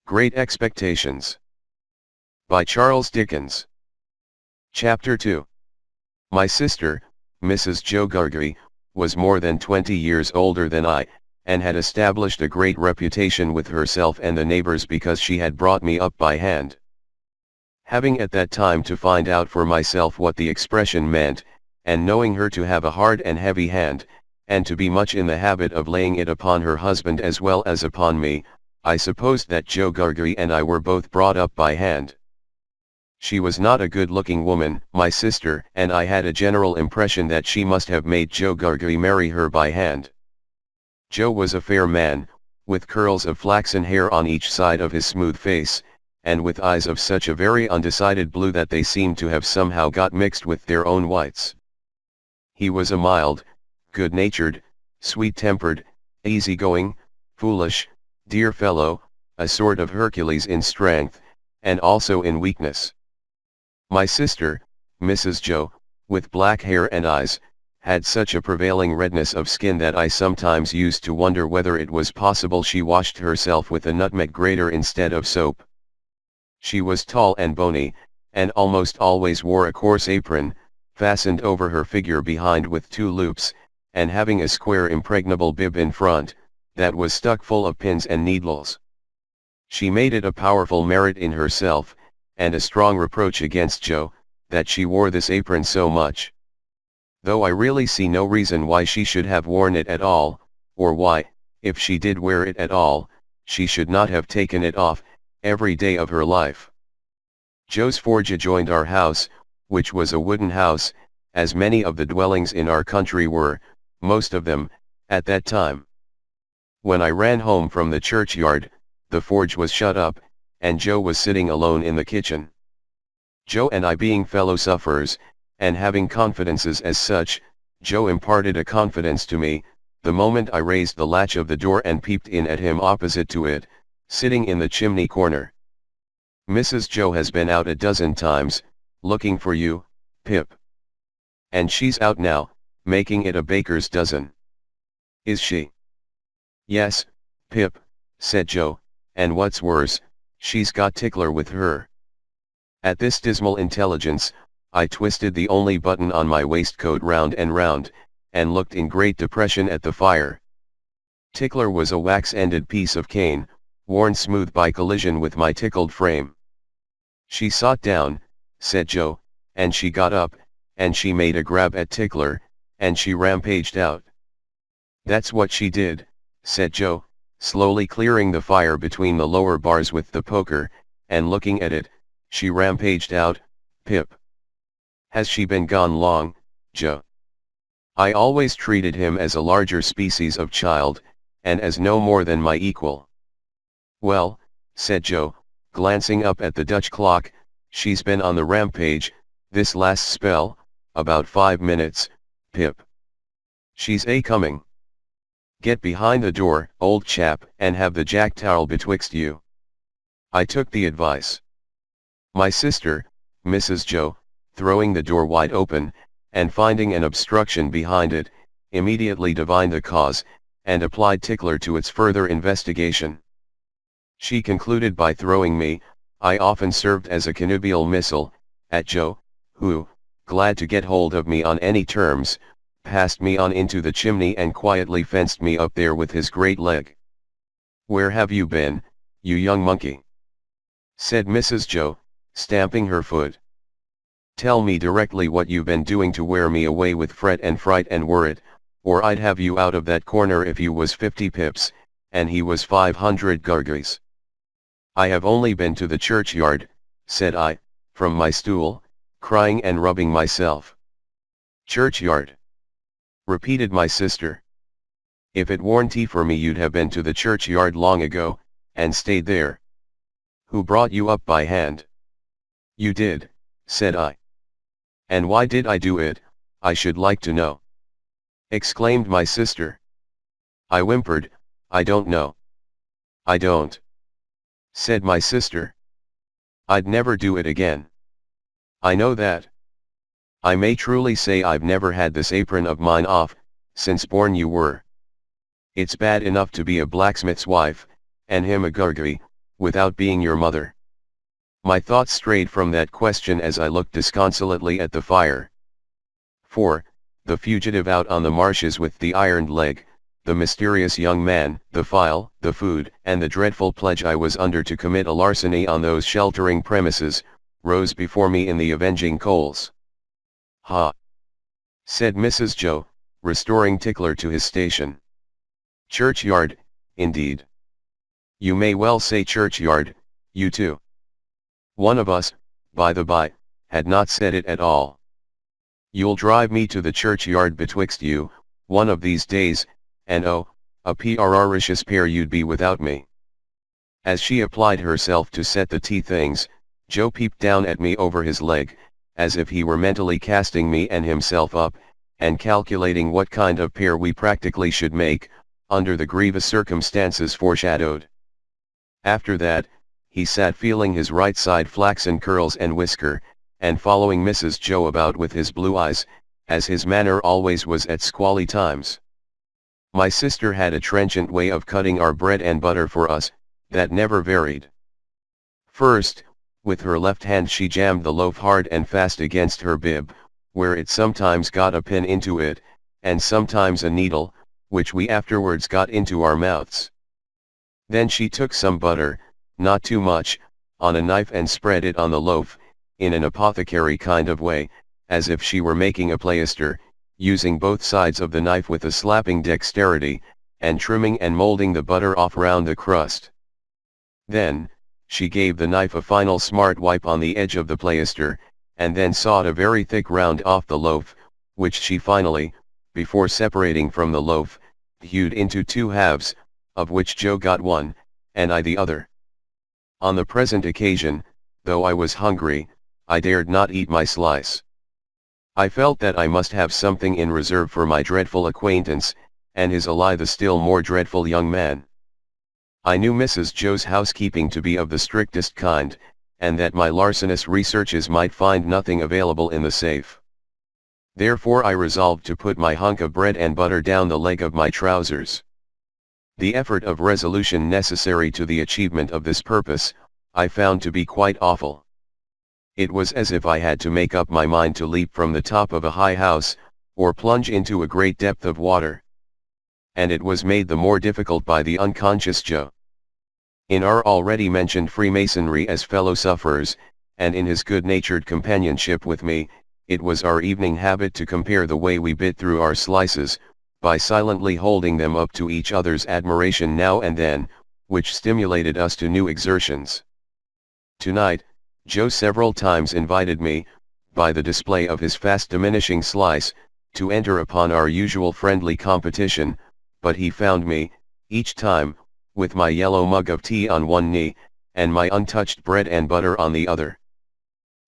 Great Expectations. By Charles Dickens. Chapter 2. My sister, Mrs. Jo Gargery, was more than 20 years older than I, and had established a great reputation with herself and the neighbors because she had brought me up by hand. Having at that time to find out for myself what the expression meant, and knowing her to have a hard and heavy hand, and to be much in the habit of laying it upon her husband as well as upon me, I supposed that Jo Gargery and I were both brought up by hand. She was not a good-looking woman, my sister, and I had a general impression that she must have made Jo Gargery marry her by hand. Jo was a fair man, with curls of flaxen hair on each side of his smooth face, and with eyes of such a very undecided blue that they seemed to have somehow got mixed with their own whites. He was a mild, good-natured, sweet-tempered, easy-going, foolish, dear fellow, a sort of Hercules in strength, and also in weakness. My sister, Mrs. Jo, with black hair and eyes, had such a prevailing redness of skin that I sometimes used to wonder whether it was possible she washed herself with a nutmeg grater instead of soap. She was tall and bony, and almost always wore a coarse apron, fastened over her figure behind with 2 loops, and having a square impregnable bib in front, that was stuck full of pins and needles. She made it a powerful merit in herself, and a strong reproach against Jo, that she wore this apron so much. Though I really see no reason why she should have worn it at all, or why, if she did wear it at all, she should not have taken it off, every day of her life. Jo's forge adjoined our house, which was a wooden house, as many of the dwellings in our country were, most of them, at that time. When I ran home from the churchyard, the forge was shut up, and Jo was sitting alone in the kitchen. Jo and I being fellow sufferers, and having confidences as such, Jo imparted a confidence to me, the moment I raised the latch of the door and peeped in at him opposite to it, sitting in the chimney corner. Mrs. Jo has been out a dozen times, looking for you, Pip. And she's out now, making it a baker's dozen. Is she? Yes, Pip, said Jo, and what's worse, she's got Tickler with her. At this dismal intelligence, I twisted the only button on my waistcoat round and round, and looked in great depression at the fire. Tickler was a wax-ended piece of cane, worn smooth by collision with my tickled frame. She sat down, said Jo, and she got up, and she made a grab at Tickler, and she rampaged out. That's what she did, said Jo, slowly clearing the fire between the lower bars with the poker, and looking at it, she rampaged out, Pip. Has she been gone long, Jo? I always treated him as a larger species of child, and as no more than my equal. Well, said Jo, glancing up at the Dutch clock, she's been on the rampage, this last spell, about 5 minutes, Pip. She's coming. Get behind the door, old chap, and have the jack towel betwixt you. I took the advice. My sister, Mrs. Jo, throwing the door wide open, and finding an obstruction behind it, immediately divined the cause, and applied Tickler to its further investigation. She concluded by throwing me, I often served as a connubial missile, at Jo, who, glad to get hold of me on any terms, passed me on into the chimney and quietly fenced me up there with his great leg. Where have you been, you young monkey? Said Mrs. Jo, stamping her foot. Tell me directly what you've been doing to wear me away with fret and fright and worrit, or I'd have you out of that corner if you was 50 pips, and he was 500 gargeries. I have only been to the churchyard, said I, from my stool, crying and rubbing myself. Churchyard, repeated my sister. If it warn't for me you'd have been to the churchyard long ago, and stayed there. Who brought you up by hand? You did, said I. And why did I do it, I should like to know? Exclaimed my sister. I whimpered, I don't know. I don't. Said my sister. I'd never do it again. I know that. I may truly say I've never had this apron of mine off, since born you were. It's bad enough to be a blacksmith's wife, and him a gargery, without being your mother? My thoughts strayed from that question as I looked disconsolately at the fire. 4. The fugitive out on the marshes with the ironed leg, the mysterious young man, the file, the food, and the dreadful pledge I was under to commit a larceny on those sheltering premises, rose before me in the avenging coals. "Ha!" said Mrs. Joe, restoring Tickler to his station. "Churchyard, indeed. You may well say churchyard, you too." One of us, by the by, had not said it at all. "You'll drive me to the churchyard betwixt you, one of these days, and oh, a precious pair you'd be without me." As she applied herself to set the tea things, Joe peeped down at me over his leg, as if he were mentally casting me and himself up, and calculating what kind of pair we practically should make, under the grievous circumstances foreshadowed. After that, he sat feeling his right side flaxen curls and whisker, and following Mrs. Joe about with his blue eyes, as his manner always was at squally times. My sister had a trenchant way of cutting our bread and butter for us, that never varied. First, with her left hand she jammed the loaf hard and fast against her bib, where it sometimes got a pin into it, and sometimes a needle, which we afterwards got into our mouths. Then she took some butter, not too much, on a knife and spread it on the loaf, in an apothecary kind of way, as if she were making a plaister, using both sides of the knife with a slapping dexterity, and trimming and molding the butter off round the crust. Then, she gave the knife a final smart wipe on the edge of the plaister, and then sawed a very thick round off the loaf, which she finally, before separating from the loaf, hewed into two halves, of which Joe got one, and I the other. On the present occasion, though I was hungry, I dared not eat my slice. I felt that I must have something in reserve for my dreadful acquaintance, and his ally the still more dreadful young man. I knew Mrs. Joe's housekeeping to be of the strictest kind, and that my larcenous researches might find nothing available in the safe. Therefore I resolved to put my hunk of bread and butter down the leg of my trousers. The effort of resolution necessary to the achievement of this purpose, I found to be quite awful. It was as if I had to make up my mind to leap from the top of a high house, or plunge into a great depth of water. And it was made the more difficult by the unconscious Joe. In our already mentioned Freemasonry as fellow sufferers, and in his good-natured companionship with me, it was our evening habit to compare the way we bit through our slices, by silently holding them up to each other's admiration now and then, which stimulated us to new exertions. Tonight, Joe several times invited me, by the display of his fast diminishing slice, to enter upon our usual friendly competition, but he found me, each time, with my yellow mug of tea on one knee, and my untouched bread and butter on the other.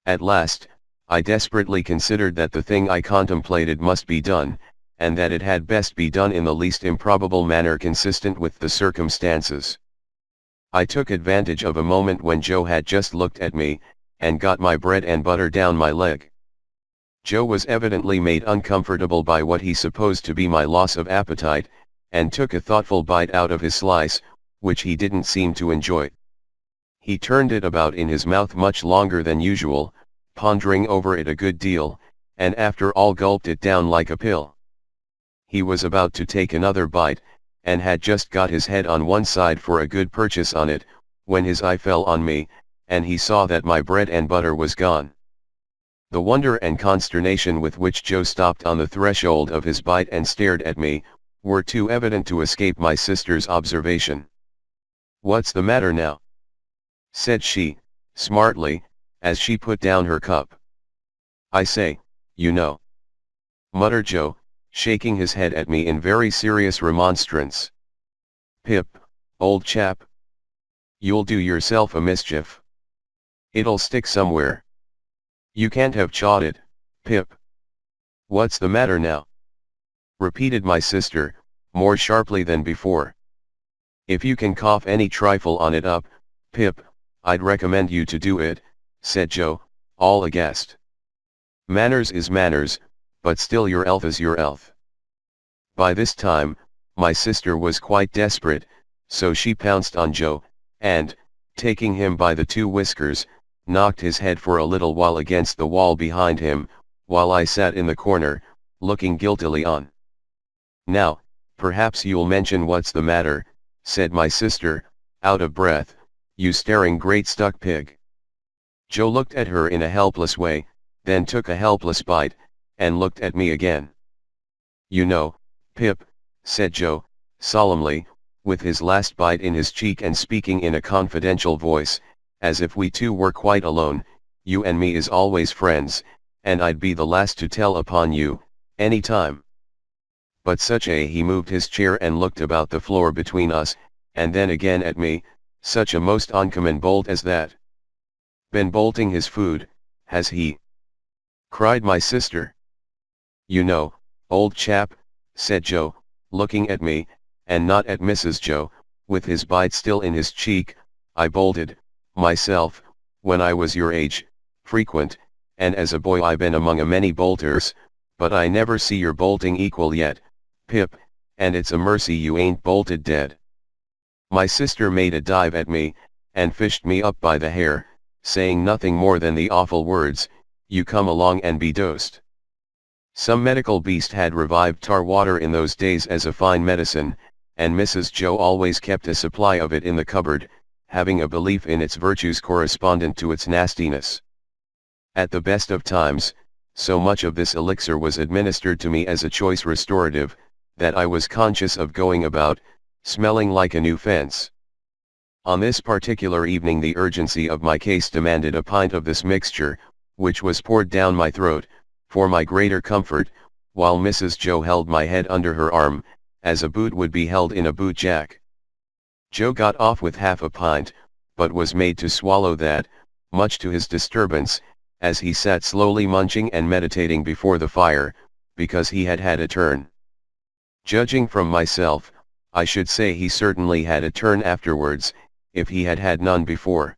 At last, I desperately considered that the thing I contemplated must be done, and that it had best be done in the least improbable manner consistent with the circumstances. I took advantage of a moment when Joe had just looked at me, and got my bread and butter down my leg. Joe was evidently made uncomfortable by what he supposed to be my loss of appetite, and took a thoughtful bite out of his slice, which he didn't seem to enjoy. He turned it about in his mouth much longer than usual, pondering over it a good deal, and after all gulped it down like a pill. He was about to take another bite, and had just got his head on one side for a good purchase on it, when his eye fell on me, and he saw that my bread and butter was gone. The wonder and consternation with which Joe stopped on the threshold of his bite and stared at me, were too evident to escape my sister's observation. "What's the matter now?" said she, smartly, as she put down her cup. "I say, you know," muttered Joe, shaking his head at me in very serious remonstrance. "Pip, old chap, you'll do yourself a mischief. It'll stick somewhere. You can't have chawed it, Pip." "What's the matter now?" repeated my sister, more sharply than before. "If you can cough any trifle on it up, Pip, I'd recommend you to do it," said Joe, all aghast. "Manners is manners, but still your elf is your elf." By this time, my sister was quite desperate, so she pounced on Joe, and, taking him by the two whiskers, knocked his head for a little while against the wall behind him, while I sat in the corner, looking guiltily on. "Now, perhaps you'll mention what's the matter," said my sister, out of breath, "you staring great stuck pig." Joe looked at her in a helpless way, then took a helpless bite, and looked at me again. "You know, Pip," said Joe, solemnly, with his last bite in his cheek and speaking in a confidential voice, as if we two were quite alone, "you and me is always friends, and I'd be the last to tell upon you, any time." But he moved his chair and looked about the floor between us, and then again at me, "such a most uncommon bolt as that." "Been bolting his food, has he?" cried my sister. "You know, old chap," said Joe, looking at me, and not at Mrs. Joe, with his bite still in his cheek, "I bolted, myself, when I was your age, frequent, and as a boy I been among a many bolters, but I never see your bolting equal yet, Pip, and it's a mercy you ain't bolted dead." My sister made a dive at me, and fished me up by the hair, saying nothing more than the awful words, "You come along and be dosed." Some medical beast had revived tar water in those days as a fine medicine, and Mrs. Joe always kept a supply of it in the cupboard, having a belief in its virtues correspondent to its nastiness. At the best of times, so much of this elixir was administered to me as a choice restorative, that I was conscious of going about, smelling like a new fence. On this particular evening the urgency of my case demanded a pint of this mixture, which was poured down my throat, for my greater comfort, while Mrs. Joe held my head under her arm, as a boot would be held in a boot jack. Joe got off with half a pint, but was made to swallow that, much to his disturbance, as he sat slowly munching and meditating before the fire, because he had had a turn. Judging from myself, I should say he certainly had a turn afterwards, if he had had none before.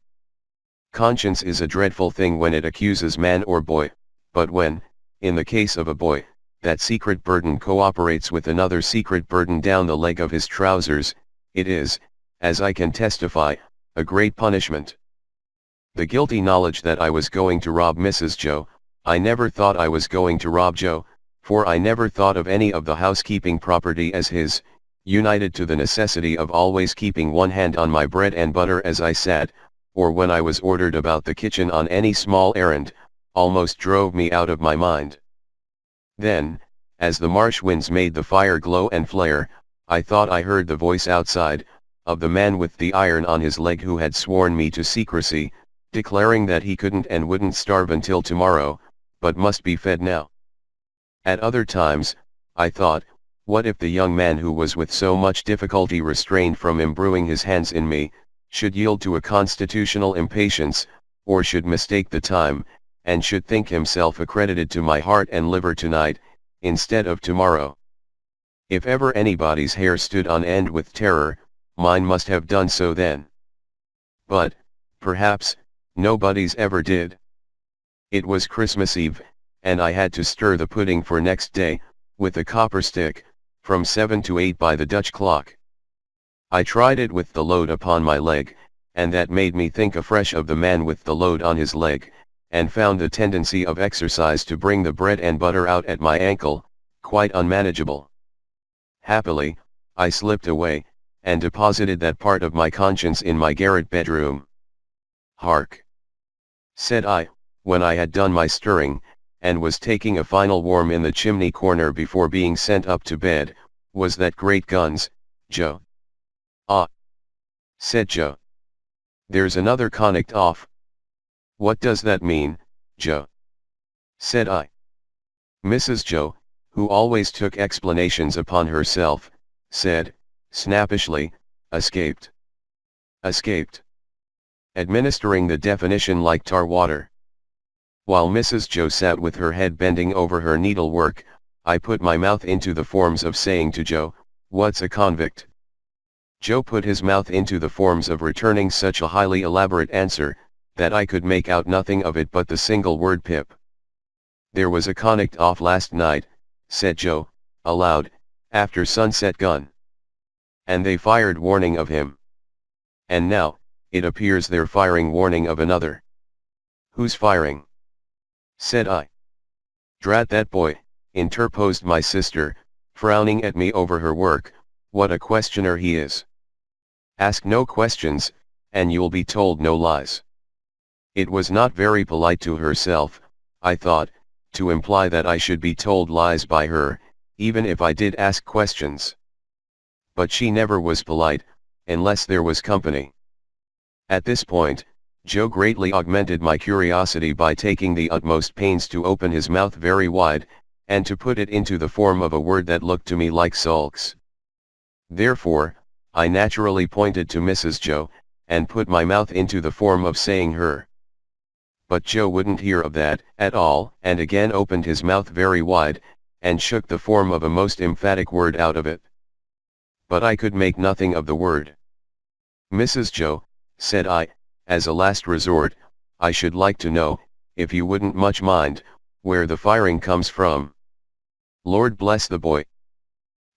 Conscience is a dreadful thing when it accuses man or boy, but when, in the case of a boy, that secret burden cooperates with another secret burden down the leg of his trousers, it is, as I can testify, a great punishment. The guilty knowledge that I was going to rob Mrs. Joe, I never thought I was going to rob Joe, for I never thought of any of the housekeeping property as his, united to the necessity of always keeping one hand on my bread and butter as I sat, or when I was ordered about the kitchen on any small errand, almost drove me out of my mind. Then, as the marsh winds made the fire glow and flare, I thought I heard the voice outside, of the man with the iron on his leg who had sworn me to secrecy, declaring that he couldn't and wouldn't starve until tomorrow, but must be fed now. At other times, I thought, what if the young man who was with so much difficulty restrained from imbruing his hands in me, should yield to a constitutional impatience, or should mistake the time, and should think himself accredited to my heart and liver tonight, instead of tomorrow. If ever anybody's hair stood on end with terror, mine must have done so then. But, perhaps, nobody's ever did. It was Christmas Eve, and I had to stir the pudding for next day, with a copper stick, from 7 to 8 by the Dutch clock. I tried it with the load upon my leg, and that made me think afresh of the man with the load on his leg, and found the tendency of exercise to bring the bread and butter out at my ankle, quite unmanageable. Happily, I slipped away, and deposited that part of my conscience in my garret bedroom. "Hark!" said I, when I had done my stirring, and was taking a final warm in the chimney corner before being sent up to bed, "was that great guns, Joe?" "Ah!" said Joe. "There's another connacht off." "What does that mean, Joe?" said I. Mrs. Joe, who always took explanations upon herself, said, snappishly, "Escaped." Escaped. Administering the definition like tar water. While Mrs. Joe sat with her head bending over her needlework, I put my mouth into the forms of saying to Joe, "What's a convict?" Joe put his mouth into the forms of returning such a highly elaborate answer, that I could make out nothing of it but the single word Pip. "There was a connacht off last night," said Joe, aloud, "after sunset gun. And they fired warning of him. And now, it appears they're firing warning of another. Who's firing? Said I. Drat that boy, interposed my sister, frowning at me over her work. What a questioner he is. Ask no questions, and you'll be told no lies. It was not very polite to herself, I thought, to imply that I should be told lies by her, even if I did ask questions. But she never was polite, unless there was company. At this point, Joe greatly augmented my curiosity by taking the utmost pains to open his mouth very wide, and to put it into the form of a word that looked to me like sulks. Therefore, I naturally pointed to Mrs. Joe, and put my mouth into the form of saying her. But Joe wouldn't hear of that at all, and again opened his mouth very wide, and shook the form of a most emphatic word out of it. But I could make nothing of the word. Mrs. Joe, said I, as a last resort, I should like to know, if you wouldn't much mind, where the firing comes from. Lord bless the boy!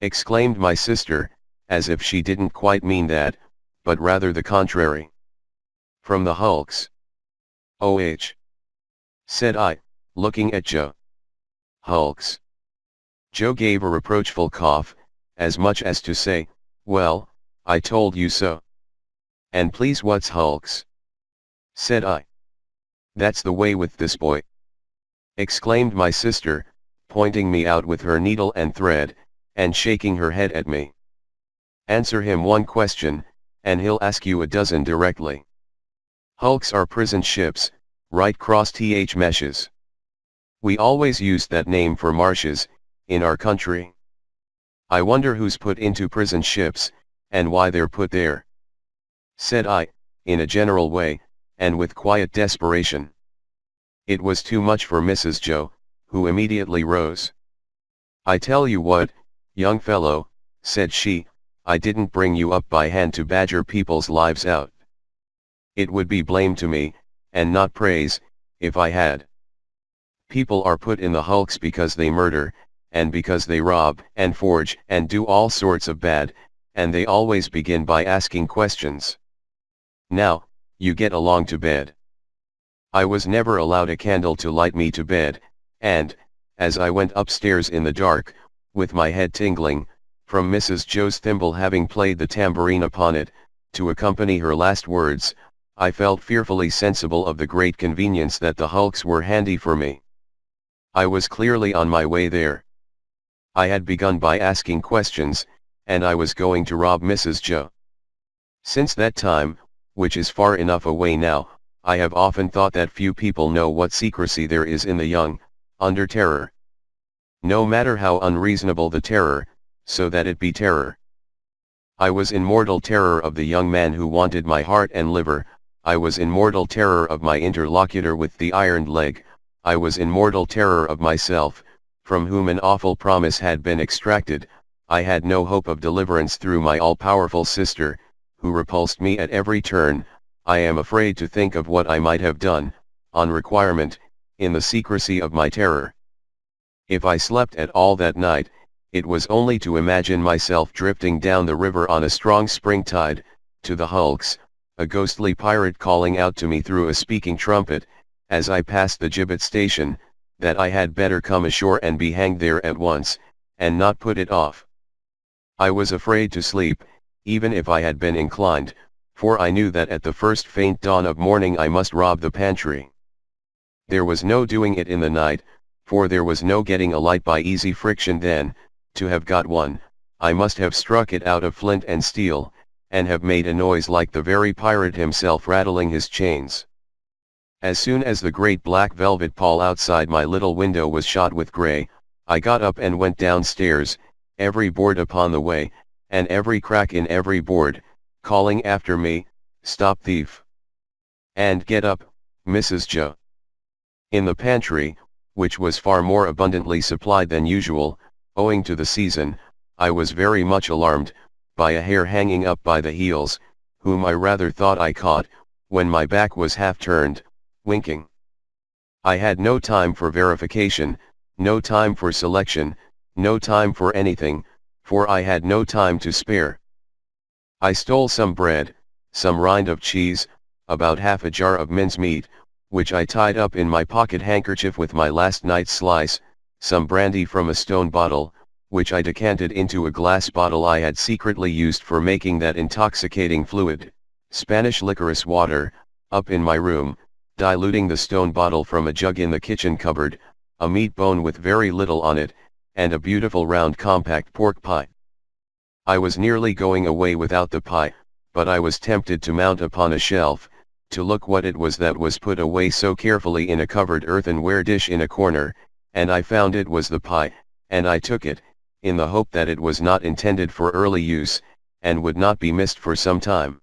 Exclaimed my sister, as if she didn't quite mean that, but rather the contrary. From the hulks. Oh, said I, looking at Joe. Hulks. Joe gave a reproachful cough, as much as to say, well, I told you so. And please what's hulks? Said I. That's the way with this boy. Exclaimed my sister, pointing me out with her needle and thread, and shaking her head at me. Answer him one question, and he'll ask you a dozen directly. Hulks are prison ships, right cross-th meshes. We always used that name for marshes, in our country. I wonder who's put into prison ships, and why they're put there. Said I, in a general way, and with quiet desperation. It was too much for Mrs. Joe, who immediately rose. I tell you what, young fellow, said she, I didn't bring you up by hand to badger people's lives out. It would be blame to me, and not praise, if I had. People are put in the hulks because they murder, and because they rob and forge and do all sorts of bad, and they always begin by asking questions. Now, you get along to bed. I was never allowed a candle to light me to bed, and, as I went upstairs in the dark, with my head tingling, from Mrs. Joe's thimble having played the tambourine upon it, to accompany her last words, I felt fearfully sensible of the great convenience that the hulks were handy for me. I was clearly on my way there. I had begun by asking questions, and I was going to rob Mrs. Joe. Since that time, which is far enough away now, I have often thought that few people know what secrecy there is in the young, under terror. No matter how unreasonable the terror, so that it be terror. I was in mortal terror of the young man who wanted my heart and liver, I was in mortal terror of my interlocutor with the ironed leg, I was in mortal terror of myself, from whom an awful promise had been extracted. I had no hope of deliverance through my all-powerful sister, who repulsed me at every turn. I am afraid to think of what I might have done, on requirement, in the secrecy of my terror. If I slept at all that night, it was only to imagine myself drifting down the river on a strong spring tide, to the hulks, a ghostly pirate calling out to me through a speaking trumpet, as I passed the gibbet station, that I had better come ashore and be hanged there at once, and not put it off. I was afraid to sleep, even if I had been inclined, for I knew that at the first faint dawn of morning I must rob the pantry. There was no doing it in the night, for there was no getting a light by easy friction then. To have got one, I must have struck it out of flint and steel, and have made a noise like the very pirate himself rattling his chains. As soon as the great black velvet pall outside my little window was shot with grey, I got up and went downstairs, every board upon the way, and every crack in every board, calling after me, "Stop thief!" and "Get up, Mrs. Joe!" In the pantry, which was far more abundantly supplied than usual, owing to the season, I was very much alarmed, by a hare hanging up by the heels, whom I rather thought I caught, when my back was half turned, winking. I had no time for verification, no time for selection, no time for anything, for I had no time to spare. I stole some bread, some rind of cheese, about half a jar of mincemeat, which I tied up in my pocket handkerchief with my last night's slice, some brandy from a stone bottle, which I decanted into a glass bottle I had secretly used for making that intoxicating fluid, Spanish licorice water, up in my room, diluting the stone bottle from a jug in the kitchen cupboard, a meat bone with very little on it, and a beautiful round compact pork pie. I was nearly going away without the pie, but I was tempted to mount upon a shelf, to look what it was that was put away so carefully in a covered earthenware dish in a corner, and I found it was the pie, and I took it, in the hope that it was not intended for early use, and would not be missed for some time.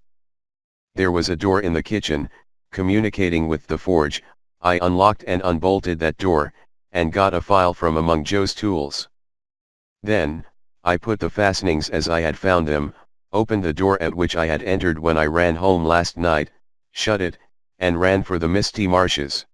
There was a door in the kitchen, communicating with the forge. I unlocked and unbolted that door, and got a file from among Joe's tools. Then, I put the fastenings as I had found them, opened the door at which I had entered when I ran home last night, shut it, and ran for the misty marshes.